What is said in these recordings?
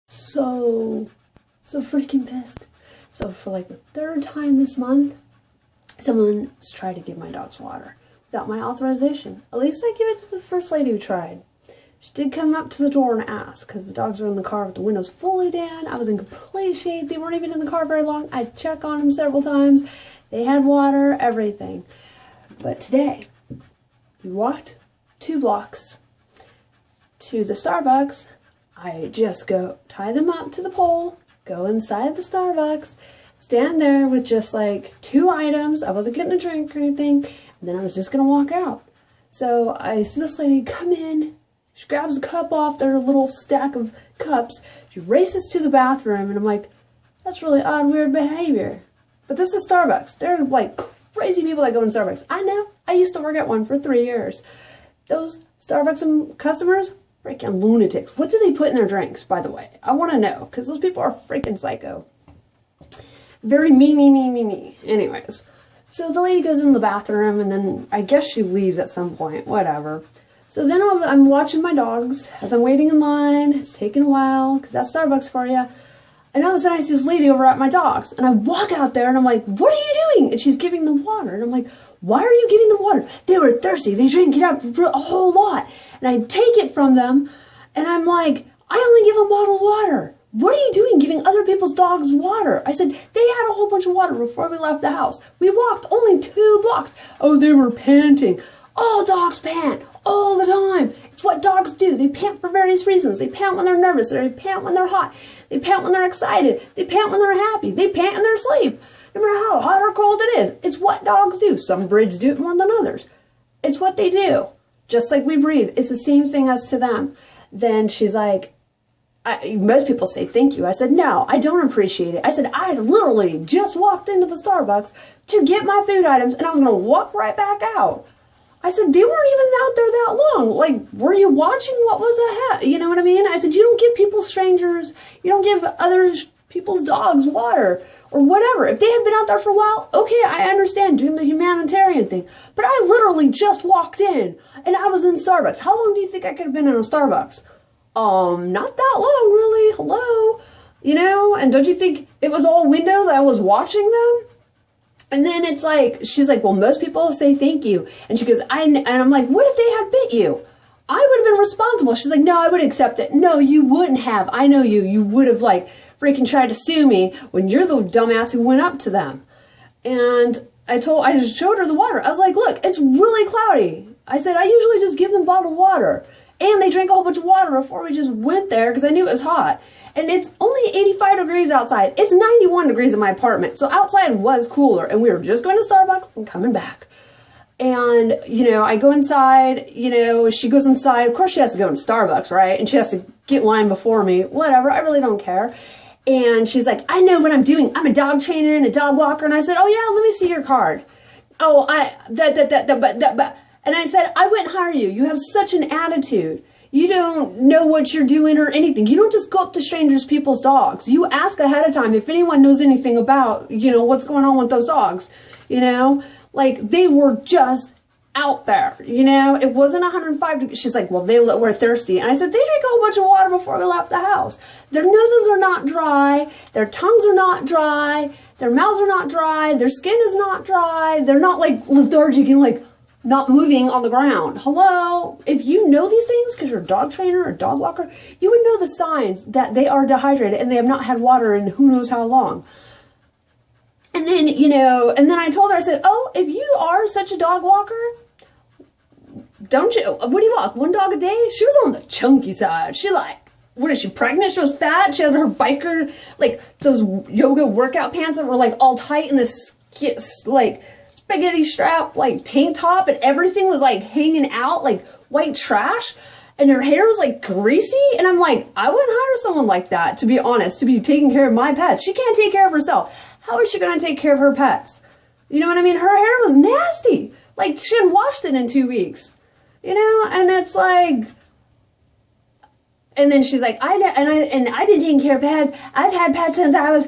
So freaking pissed. So for like the third time this month, someone's tried to give my dogs water without my authorization. At least I give it to the first lady who tried. She did come up to the door and ask, because the dogs were in the car with the windows fully down. I was in complete shade. They weren't even in the car very long. I checked on them several times. They had water, everything. But today, we walked 2 blocks to the Starbucks. I just go tie them up to the pole, go inside the Starbucks, stand there with just like 2 items. I wasn't getting a drink or anything, and then I was just gonna walk out. So I see this lady come in, she grabs a cup off their little stack of cups, she races to the bathroom, and I'm like, that's really odd, weird behavior. But this is Starbucks. They're like crazy people that go in Starbucks. I know, I used to work at one for 3 years. Those Starbucks customers, freaking lunatics. What do they put in their drinks, by the way? I want to know, because those people are freaking psycho. Very me. Anyways, so the lady goes in the bathroom, and then I guess she leaves at some point, whatever. So then I'm watching my dogs as I'm waiting in line. It's taking a while, because that's Starbucks for you. And all of a sudden I see this lady over at my dogs, and I walk out there, and I'm like, what are you doing? And she's giving them water, and I'm like, why are you giving them water? They were thirsty. They drank it up a whole lot. And I take it from them, and I'm like, I only give them bottled water. What are you doing giving other people's dogs water? I said, they had a whole bunch of water before we left the house. We walked only 2 blocks. Oh, they were panting. All dogs pant all the time. It's what dogs do. They pant for various reasons. They pant when they're nervous. They pant when they're hot. They pant when they're excited. They pant when they're happy. They pant in their sleep. No matter how hot or cold it is. It's what dogs do. Some breeds do it more than others. It's what they do. Just like we breathe. It's the same thing as to them. Then she's like, most people say thank you. I said, no, I don't appreciate it. I said, I literally just walked into the Starbucks to get my food items, and I was going to walk right back out. I said, they weren't even out there that long. Like, were you watching what was ahead? You know what I mean? I said, you don't give people strangers, you don't give other people's dogs water or whatever. If they had been out there for a while, okay, I understand doing the humanitarian thing. But I literally just walked in, and I was in Starbucks. How long do you think I could have been in a Starbucks? Not that long, really. Hello? You know? And don't you think it was all windows? I was watching them? And then it's like, she's like, well, most people say thank you. And she goes, and I'm like, what if they had bit you? I would have been responsible. She's like, no, I would accept it. No, you wouldn't have. I know you. You would have like freaking tried to sue me when you're the dumbass who went up to them. And I just showed her the water. I was like, look, it's really cloudy. I said, I usually just give them bottled water. And they drank a whole bunch of water before we just went there because I knew it was hot. And it's only 85 degrees outside. It's 91 degrees in my apartment. So outside was cooler. And we were just going to Starbucks and coming back. And, you know, I go inside, you know, she goes inside. Of course she has to go in Starbucks, right? And she has to get in line before me. Whatever. I really don't care. And she's like, I know what I'm doing. I'm a dog trainer and a dog walker. And I said, oh, yeah, let me see your card. Oh, and I said, I wouldn't hire you. You have such an attitude. You don't know what you're doing or anything. You don't just go up to strangers' people's dogs. You ask ahead of time if anyone knows anything about, you know, what's going on with those dogs. You know, like they were just out there, you know, it wasn't 105 degrees. She's like, well, they were thirsty. And I said, they drank a whole bunch of water before we left the house. Their noses are not dry. Their tongues are not dry. Their mouths are not dry. Their skin is not dry. They're not like lethargic and like not moving on the ground. Hello? If you know these things because you're a dog trainer or a dog walker, you would know the signs that they are dehydrated and they have not had water in who knows how long. And then, you know, and then I told her, I said, oh, if you are such a dog walker, don't you, what do you walk, 1 dog a day? She was on the chunky side. She like, what is she, pregnant? She was fat. She had her biker, like those yoga workout pants that were like all tight in this, like, spaghetti strap, like tank top, and everything was like hanging out like white trash. And her hair was like greasy. And I'm like, I wouldn't hire someone like that, to be honest, to be taking care of my pets. She can't take care of herself. How is she going to take care of her pets? You know what I mean? Her hair was nasty. Like she hadn't washed it in 2 weeks. You know, and it's like, and then she's like, I've been taking care of pets. I've had pets since I was,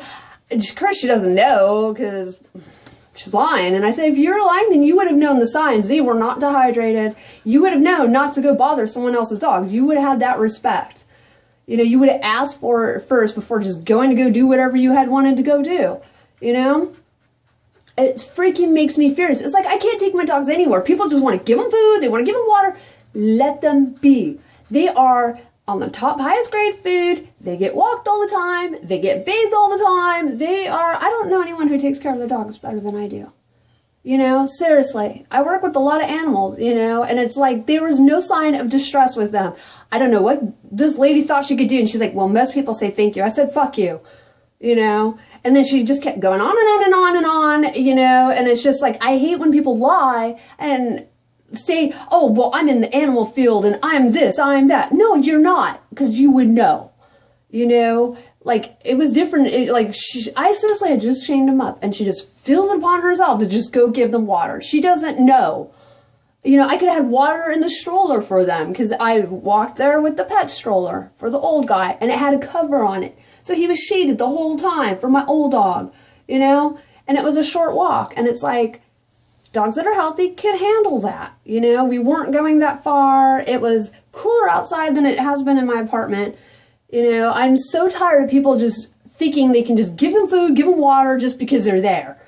of course she doesn't know because she's lying. And I say, if you're lying, then you would have known the signs. They were not dehydrated. You would have known not to go bother someone else's dog. You would have had that respect. You know, you would have asked for it first before just going to go do whatever you had wanted to go do. You know? It freaking makes me furious. It's like I can't take my dogs anywhere. People just want to give them food. They want to give them water. Let them be. They are on the top highest grade food. They get walked all the time. They get bathed all the time. I don't know anyone who takes care of their dogs better than I do. You know, seriously. I work with a lot of animals, you know, and it's like there was no sign of distress with them. I don't know what this lady thought she could do. And she's like, well, most people say thank you. I said, fuck you, you know, and then she just kept going on and on and on and on, you know, and it's just like, I hate when people lie and say, oh, well, I'm in the animal field and I'm this, I'm that. No, you're not, because you would know, you know, like it was different. I seriously had just chained him up and she just feels it upon herself to just go give them water. She doesn't know. You know, I could have had water in the stroller for them because I walked there with the pet stroller for the old guy and it had a cover on it. So he was shaded the whole time for my old dog, you know, and it was a short walk. And it's like, dogs that are healthy can handle that. You know, we weren't going that far. It was cooler outside than it has been in my apartment. You know, I'm so tired of people just thinking they can just give them food, give them water just because they're there.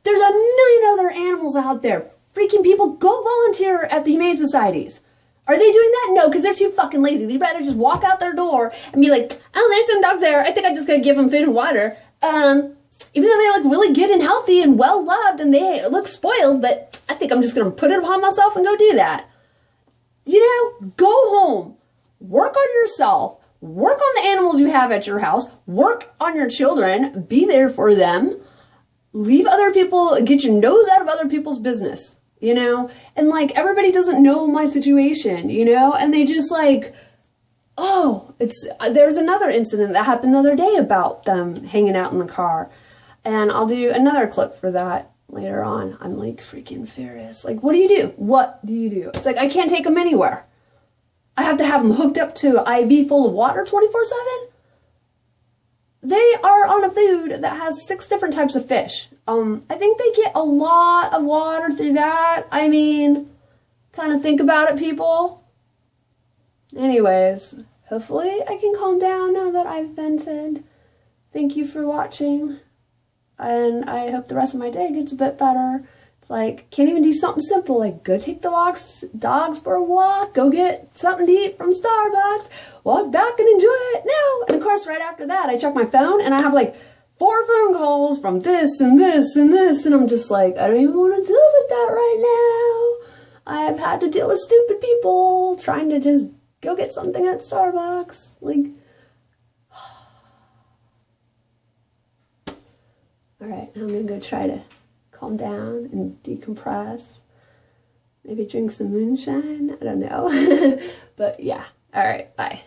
There's a million other animals out there. Freaking people, go volunteer at the Humane Societies. Are they doing that? No, because they're too fucking lazy. They'd rather just walk out their door and be like, oh, there's some dogs there. I think I'm just going to give them food and water. Even though they look really good and healthy and well-loved and they look spoiled, but I think I'm just going to put it upon myself and go do that. You know, go home. Work on yourself. Work on the animals you have at your house. Work on your children. Be there for them. Leave other people, get your nose out of other people's business, you know? And like, everybody doesn't know my situation, you know? And they just like, oh, there's another incident that happened the other day about them hanging out in the car. And I'll do another clip for that later on. I'm like freaking furious. Like, what do you do? What do you do? It's like, I can't take them anywhere. I have to have them hooked up to an IV full of water 24/7? They are on a food that has 6 different types of fish. I think they get a lot of water through that. I mean, kind of think about it, people. Anyways, hopefully I can calm down now that I've vented. Thank you for watching. And I hope the rest of my day gets a bit better. It's like, can't even do something simple like go take the dogs for a walk, go get something to eat from Starbucks, walk back and enjoy it now. And of course, right after that, I check my phone and I have like 4 phone calls from this and this and this. And I'm just like, I don't even want to deal with that right now. I have had to deal with stupid people trying to just go get something at Starbucks. Like, all right, I'm going to go try to calm down and decompress. Maybe drink some moonshine. I don't know. But yeah. All right. Bye.